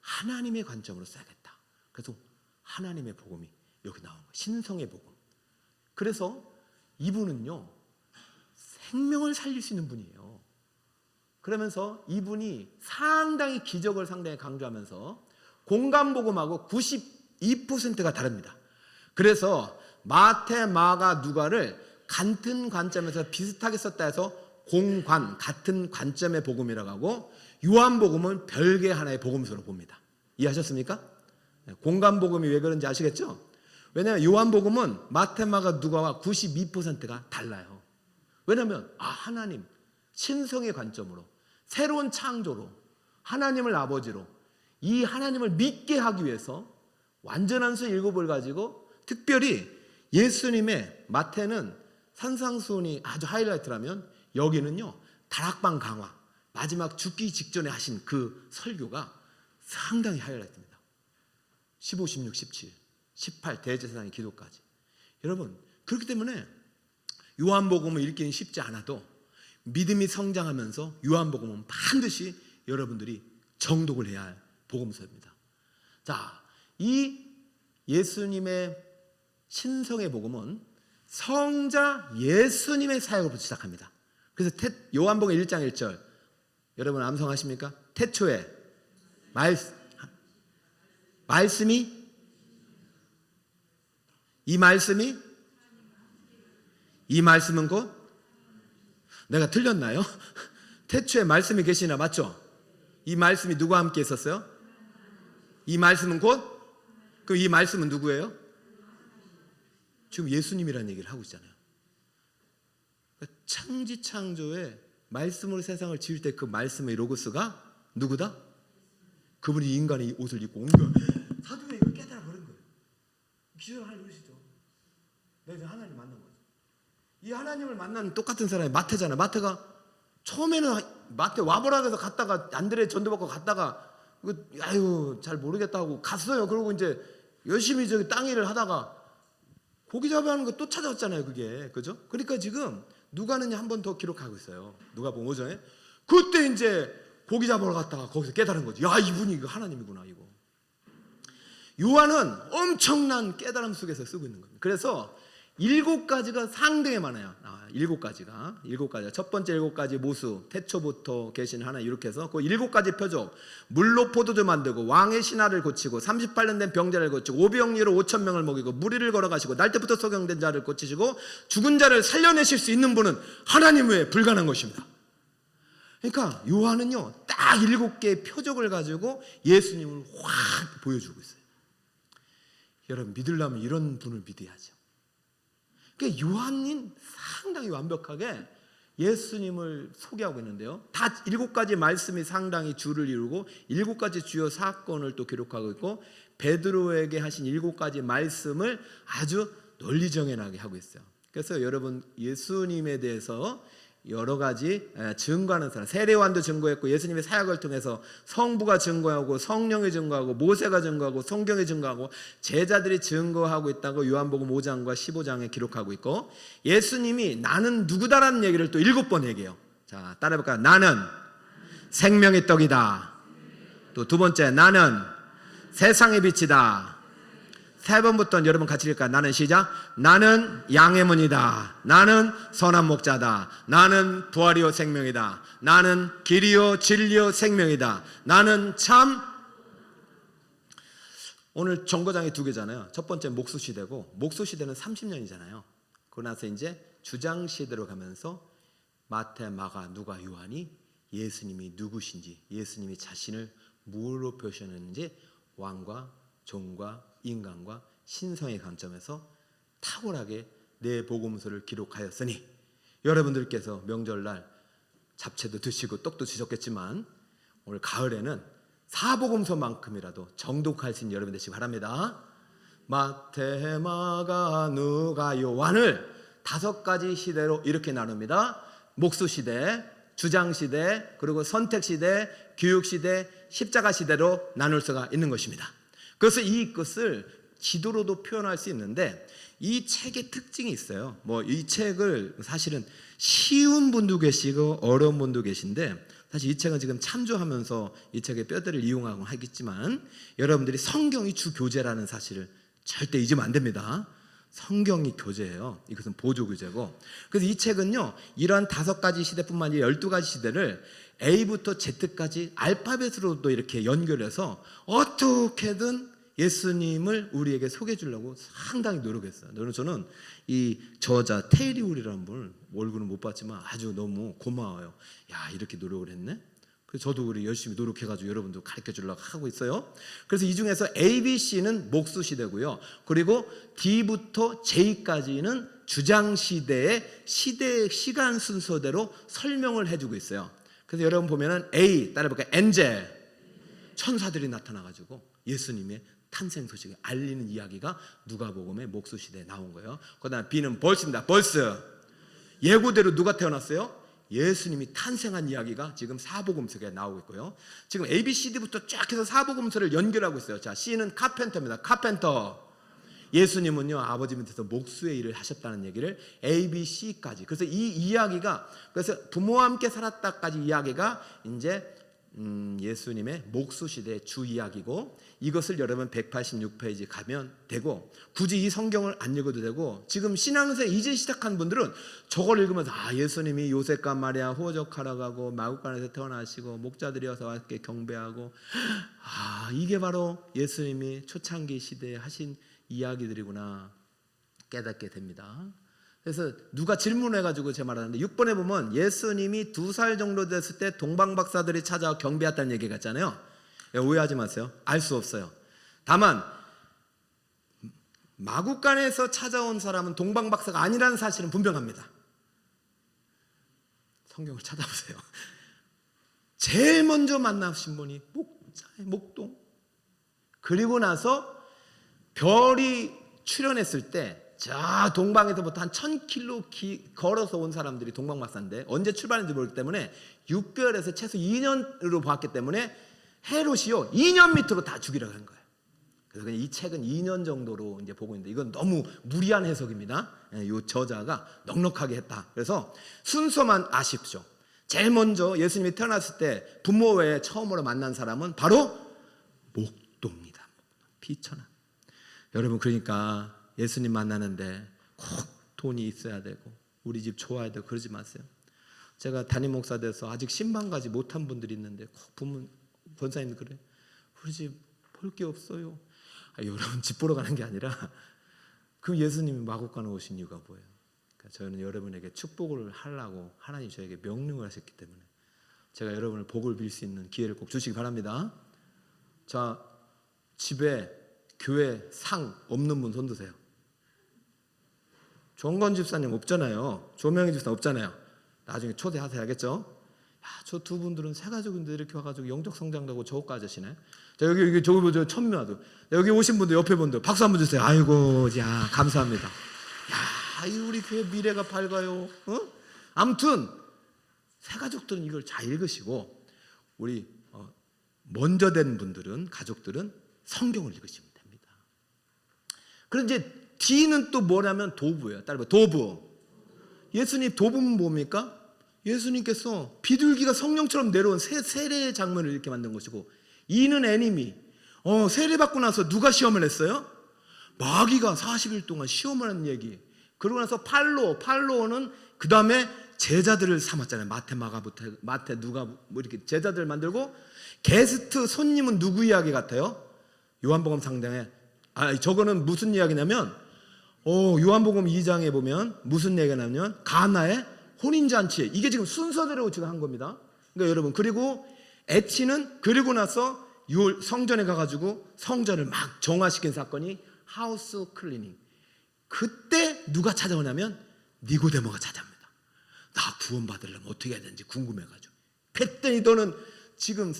Speaker 1: 하나님의 관점으로 써야겠다. 그래서 하나님의 복음이 여기 나온 거예요. 신성의 복음. 그래서 이분은요, 생명을 살릴 수 있는 분이에요. 그러면서 이분이 상당히 기적을 상당히 강조하면서 공간복음하고 92%가 다릅니다. 그래서 마태, 마가, 누가를 같은 관점에서 비슷하게 썼다 해서 공관, 같은 관점의 복음이라고 하고, 요한복음은 별개 하나의 복음서로 봅니다. 이해하셨습니까? 공간복음이 왜 그런지 아시겠죠? 왜냐하면 요한복음은 마태, 마가, 누가와 92%가 달라요. 왜냐하면 하나님 신성의 관점으로, 새로운 창조로, 하나님을 아버지로, 이 하나님을 믿게 하기 위해서 완전한 수 7을 가지고, 특별히 예수님의 마태는 산상수훈이 아주 하이라이트라면 여기는요, 다락방 강화, 마지막 죽기 직전에 하신 그 설교가 상당히 하이라이트입니다. 15, 16, 17, 18 대제사장의 기도까지. 여러분, 그렇기 때문에 요한복음을 읽기는 쉽지 않아도 믿음이 성장하면서 요한복음은 반드시 여러분들이 정독을 해야 할 복음서입니다. 자, 이 예수님의 신성의 복음은 성자 예수님의 사역으로 시작합니다. 그래서 요한복음 1장 1절 여러분 암송하십니까? 태초에 말씀이, 이 말씀은 곧, 내가 틀렸나요? 태초에 말씀이 계시나, 맞죠? 이 말씀이 누구와 함께 있었어요? 이 말씀은 곧? 그럼 이 말씀은 누구예요? 지금 예수님이라는 얘기를 하고 있잖아요. 창조에 말씀으로 세상을 지을 때 그 말씀의 로고스가 누구다? 그분이 인간의 옷을 입고 온 거예요. 사도에 이걸 깨달아 버린 거예요. 기적을 하나님 그러시죠. 내가 이제 하나님 만난 거죠. 이 하나님을 만난 똑같은 사람이 마태잖아요. 마태가 처음에는 마태 와보라 해서 갔다가 안드레 전도받고 갔다가 잘 모르겠다 하고 갔어요. 그러고 이제 열심히 저기 땅 일을 하다가 고기 잡아하는 거 또 찾아왔잖아요. 그게, 그죠? 그러니까 지금 누가는 한 번 더 기록하고 있어요. 누가복음 5장에. 그때 이제 고기 잡으러 갔다가 거기서 깨달은 거지. 야, 이분이 이거 하나님이구나, 이거. 요한은 엄청난 깨달음 속에서 쓰고 있는 겁니다. 그래서 7가지가 상당히 많아요. 7가지가. 첫 번째 7가지 모수, 태초부터 계신 하나, 이렇게 해서 그 7가지 표적, 물로 포도주 만들고 왕의 신하를 고치고 38년 된 병자를 고치고 오병이어로 5,000명을 먹이고 무리를 걸어가시고 날 때부터 소경된 자를 고치시고 죽은 자를 살려내실 수 있는 분은 하나님 외에 불가능한 것입니다. 그러니까 요한은요, 딱 7개의 표적을 가지고 예수님을 확 보여주고 있어요. 여러분, 믿으려면 이런 분을 믿어야죠. 그러니까 요한은 상당히 완벽하게 예수님을 소개하고 있는데요. 다 7가지 말씀이 상당히 주를 이루고 7가지 주요 사건을 또 기록하고 있고, 베드로에게 하신 7가지 말씀을 아주 논리정연하게 하고 있어요. 그래서 여러분, 예수님에 대해서 여러 가지 증거하는 사람, 세례요한도 증거했고 예수님의 사역을 통해서 성부가 증거하고 성령이 증거하고 모세가 증거하고 성경이 증거하고 제자들이 증거하고 있다고 요한복음 5장과 15장에 기록하고 있고, 예수님이 나는 누구다라는 얘기를 또 7번 얘기해요. 자, 따라해볼까요? 나는 생명의 떡이다. 또 두 번째, 나는 세상의 빛이다. 세 번부터는 여러분 같이 읽을까요? 나는 시작. 나는 양의 문이다. 나는 선한 목자다. 나는 부활이요 생명이다. 나는 길이요 진리요 생명이다. 나는 참. 오늘 정거장이 2개잖아요. 첫 번째 목수시대고, 목수시대는 30년이잖아요. 그러고 나서 이제 주장시대로 가면서 마태, 마가, 누가, 요한이 예수님이 누구신지, 예수님이 자신을 무엇으로 표현했는지 왕과 종과 인간과 신성의 관점에서 탁월하게 네 복음서를 기록하였으니, 여러분들께서 명절날 잡채도 드시고 떡도 드셨겠지만 오늘 가을에는 사복음서만큼이라도 정독하신 여러분 되시기 바랍니다. 마태, 마가, 누가, 요한을 5가지 시대로 이렇게 나눕니다. 목수시대, 주장시대, 그리고 선택시대, 교육시대, 십자가시대로 나눌 수가 있는 것입니다. 그래서 이 것을 지도로도 표현할 수 있는데, 이 책의 특징이 있어요. 이 책을 사실은 쉬운 분도 계시고 어려운 분도 계신데, 사실 이 책은 지금 참조하면서 이 책의 뼈대를 이용하고 하겠지만, 여러분들이 성경이 주 교재라는 사실을 절대 잊으면 안 됩니다. 성경이 교재예요. 이것은 보조 교재고. 그래서 이 책은요, 이러한 5가지 시대뿐만 아니라 12가지 시대를 A부터 Z까지 알파벳으로도 이렇게 연결해서 어떻게든 예수님을 우리에게 소개해 주려고 상당히 노력했어요. 저는 이 저자 테리 울이라는 분을 얼굴은 못 봤지만 아주 너무 고마워요. 야, 이렇게 노력을 했네. 그래서 저도 우리 열심히 노력해가지고 여러분도 가르쳐 주려고 하고 있어요. 그래서 이 중에서 A, B, C는 목수 시대고요. 그리고 D부터 J까지는 주장 시대의 시간 순서대로 설명을 해주고 있어요. 그래서 여러분 보면은 A 따라해볼까요? 엔젤, 천사들이 나타나가지고 예수님의 탄생 소식을 알리는 이야기가 누가복음의 목수 시대에 나온 거예요. 그다음 B는 벌스입니다. 벌스, 예고대로 누가 태어났어요? 예수님이 탄생한 이야기가 지금 사복음서에 나오고 있고요. 지금 A, B, C, D부터 쫙 해서 사복음서를 연결하고 있어요. 자, C는 카펜터입니다. 카펜터. 예수님은요, 아버지 밑에서 목수의 일을 하셨다는 얘기를 A, B, C까지. 그래서 이 이야기가, 그래서 부모와 함께 살았다까지 이야기가 이제 예수님의 목수 시대의 주 이야기고, 이것을 여러분 186페이지 가면 되고, 굳이 이 성경을 안 읽어도 되고, 지금 신앙생활 이제 시작한 분들은 저걸 읽으면서 예수님이 요셉과 마리아 호적하러 가고 마구간에서 태어나시고 목자들이 와서 함께 경배하고, 이게 바로 예수님이 초창기 시대에 하신 이야기들이구나 깨닫게 됩니다. 그래서 누가 질문해가지고 제 말하는데, 6번에 보면 예수님이 2살 정도 됐을 때 동방박사들이 찾아와 경배했다는 얘기 같잖아요. 오해하지 마세요. 알 수 없어요. 다만 마구간에서 찾아온 사람은 동방박사가 아니라는 사실은 분명합니다. 성경을 찾아보세요. 제일 먼저 만나신 분이 목동. 그리고 나서 별이 출현했을 때 저 동방에서부터 한 1000km 걸어서 온 사람들이 동방박사인데, 언제 출발했는지 모르기 때문에 6개월에서 최소 2년으로 봤기 때문에 헤롯이요 2년 밑으로 다 죽이라고 한 거예요. 그래서 이 책은 2년 정도로 이제 보고 있는데, 이건 너무 무리한 해석입니다. 이 저자가 넉넉하게 했다. 그래서 순서만 아십시오. 제일 먼저 예수님이 태어났을 때 부모 외에 처음으로 만난 사람은 바로 목동입니다. 비천한. 여러분, 그러니까 예수님 만나는데 꼭 돈이 있어야 되고 우리 집 좋아야 되고 그러지 마세요. 제가 담임 목사 돼서 아직 신방 가지 못한 분들이 있는데 꼭 부모 권사님 그래, 우리 집 볼 게 없어요. 여러분 집 보러 가는 게 아니라, 그럼 예수님이 마구간에 오신 이유가 뭐예요? 그러니까 저는 여러분에게 축복을 하려고 하나님 저에게 명령을 하셨기 때문에 제가 여러분을 복을 빌 수 있는 기회를 꼭 주시기 바랍니다. 자, 집에 교회 상 없는 분 손 드세요. 정건 집사님 없잖아요. 조명희 집사 없잖아요. 나중에 초대하세요. 알겠죠? 저 두 분들은 새 가족인데 이렇게 와가지고 영적 성장도 하고 저것까지 하시네. 자, 여기 저기 보죠. 천묘하도. 여기 오신 분들, 옆에 분들 박수 한번 주세요. 아이고, 야, 감사합니다. 야, 우리 교회 미래가 밝아요. 아무튼 새 가족들은 이걸 잘 읽으시고, 우리 먼저 된 분들은, 가족들은 성경을 읽으시면 됩니다. 그럼 이제 D는 또 뭐냐면 도부예요. 따라봐, 도부. 예수님 도부는 뭡니까? 예수님께서 비둘기가 성령처럼 내려온 세례의 장면을 이렇게 만든 것이고, E는 애니미. 세례받고 나서 누가 시험을 했어요? 마귀가 40일 동안 시험을 한 얘기. 그러고 나서 팔로는 그 다음에 제자들을 삼았잖아요. 마태, 누가 뭐 이렇게 제자들을 만들고, 게스트 손님은 누구 이야기 같아요? 요한복음 상장에 저거는 무슨 이야기냐면, 요한복음 2장에 보면 무슨 얘기가 나냐면 가나의 혼인잔치. 이게 지금 순서대로 지금 한 겁니다. 그러니까 여러분, 그리고 H는 그리고 나서 성전에 가가지고 성전을 막 정화시킨 사건이 하우스 클리닝. 그때 누가 찾아오냐면 니고데모가 찾아옵니다. 나 구원받으려면 어떻게 해야 되는지 궁금해가지고. 그랬더니 너는 지금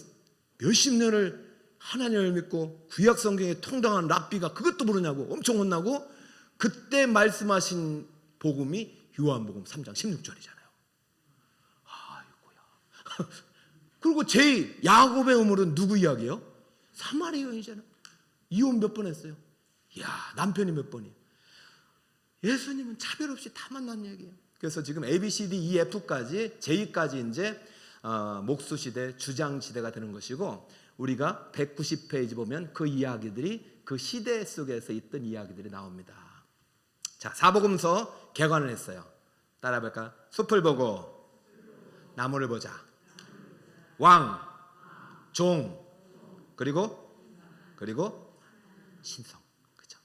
Speaker 1: 몇십 년을 하나님을 믿고 구약 성경에 통당한 랍비가 그것도 모르냐고 엄청 혼나고, 그때 말씀하신 복음이 요한복음 3장 16절이잖아요. 아이고야. 그리고 제 야곱의 우물은 누구 이야기예요? 사마리 여인이잖아요. 이혼 몇 번 했어요? 이야, 남편이 몇 번이에요? 예수님은 차별 없이 다 만난 얘기예요. 그래서 지금 A, B, C, D, E, F까지 J까지 이제 목수시대, 주장시대가 되는 것이고, 우리가 190페이지 보면 그 이야기들이 그 시대 속에서 있던 이야기들이 나옵니다. 자, 사복음서 개관을 했어요. 따라 볼까요? 숲을 보고 나무를 보자. 왕, 종, 그리고 신성. 그렇죠?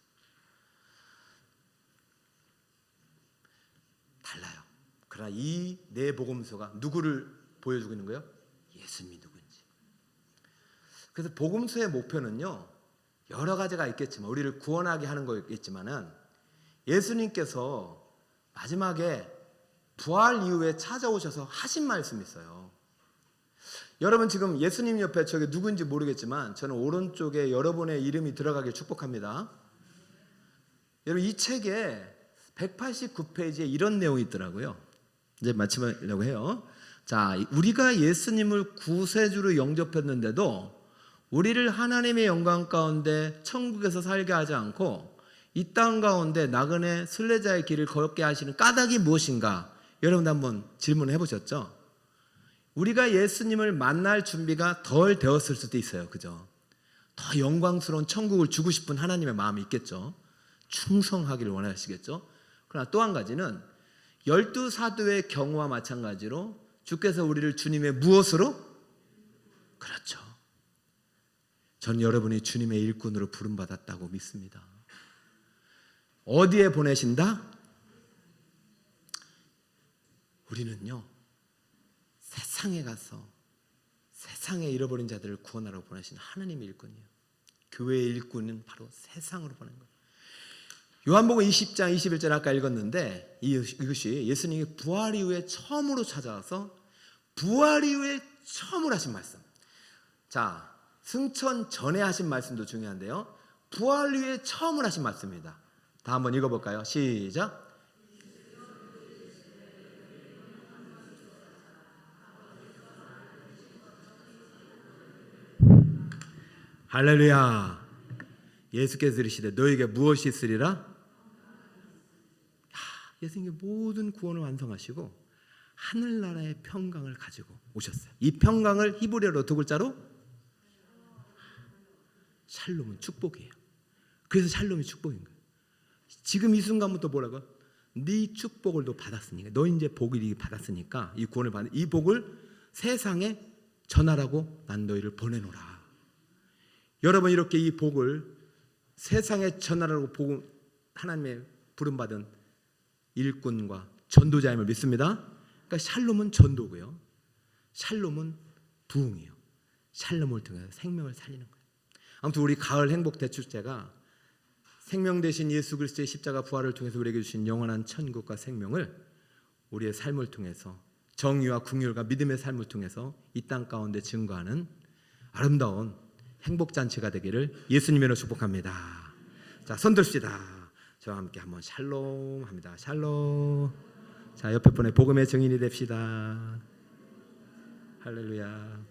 Speaker 1: 달라요. 그러나 이 네 복음서가 누구를 보여주고 있는 거예요? 예수님이 누구인지. 그래서 복음서의 목표는요, 여러 가지가 있겠지만, 우리를 구원하게 하는 거겠지만은, 예수님께서 마지막에 부활 이후에 찾아오셔서 하신 말씀이 있어요. 여러분 지금 예수님 옆에 저게 누군지 모르겠지만 저는 오른쪽에 여러분의 이름이 들어가길 축복합니다. 여러분 이 책에 189페이지에 이런 내용이 있더라고요. 이제 마치려고 해요. 자, 우리가 예수님을 구세주로 영접했는데도 우리를 하나님의 영광 가운데 천국에서 살게 하지 않고 이 땅 가운데 나그네 순례자의 길을 걷게 하시는 까닭이 무엇인가? 여러분 한번 질문해 보셨죠? 우리가 예수님을 만날 준비가 덜 되었을 수도 있어요. 그죠? 더 영광스러운 천국을 주고 싶은 하나님의 마음이 있겠죠. 충성하기를 원하시겠죠. 그러나 또 한 가지는 12사도의 경우와 마찬가지로 주께서 우리를 주님의 무엇으로? 그렇죠. 전 여러분이 주님의 일꾼으로 부름받았다고 믿습니다. 어디에 보내신다? 우리는요, 세상에 가서 세상에 잃어버린 자들을 구원하러 보내신 하나님의 일꾼이에요. 교회의 일꾼은 바로 세상으로 보낸 거예요. 요한복음 20장 21절 아까 읽었는데, 이것이 예수님이 부활 이후에 처음으로 찾아와서 부활 이후에 처음으로 하신 말씀. 자, 승천 전에 하신 말씀도 중요한데요, 부활 이후에 처음으로 하신 말씀입니다. 다 한번 읽어볼까요? 시작. 할렐루야. 예수께서 이르시되 너에게 무엇이 있으리라? 예수님이 모든 구원을 완성하시고 하늘나라의 평강을 가지고 오셨어요. 이 평강을 히브리어로 두 글자로 샬롬은 축복이에요. 그래서 샬롬이 축복인 거예요. 지금 이 순간부터 뭐라고? 네 축복을 너 받았으니까, 너 이제 복을 받았으니까, 이 구원을 받은 이 복을 세상에 전하라고 난 너희를 보내노라. 여러분 이렇게 이 복을 세상에 전하라고 하나님의 부름받은 일꾼과 전도자임을 믿습니다. 그러니까 샬롬은 전도고요, 샬롬은 부흥이에요. 샬롬을 통해서 생명을 살리는 거예요. 아무튼 우리 가을 행복 대축제가 생명 되신 예수 그리스도의 십자가 부활을 통해서 우리에게 주신 영원한 천국과 생명을 우리의 삶을 통해서, 정의와 긍휼과 믿음의 삶을 통해서 이 땅 가운데 증거하는 아름다운 행복잔치가 되기를 예수님으로 축복합니다. 자, 손 들읍시다. 저와 함께 한번 샬롬 합니다. 샬롬. 자, 옆에 분의 복음의 증인이 됩시다. 할렐루야.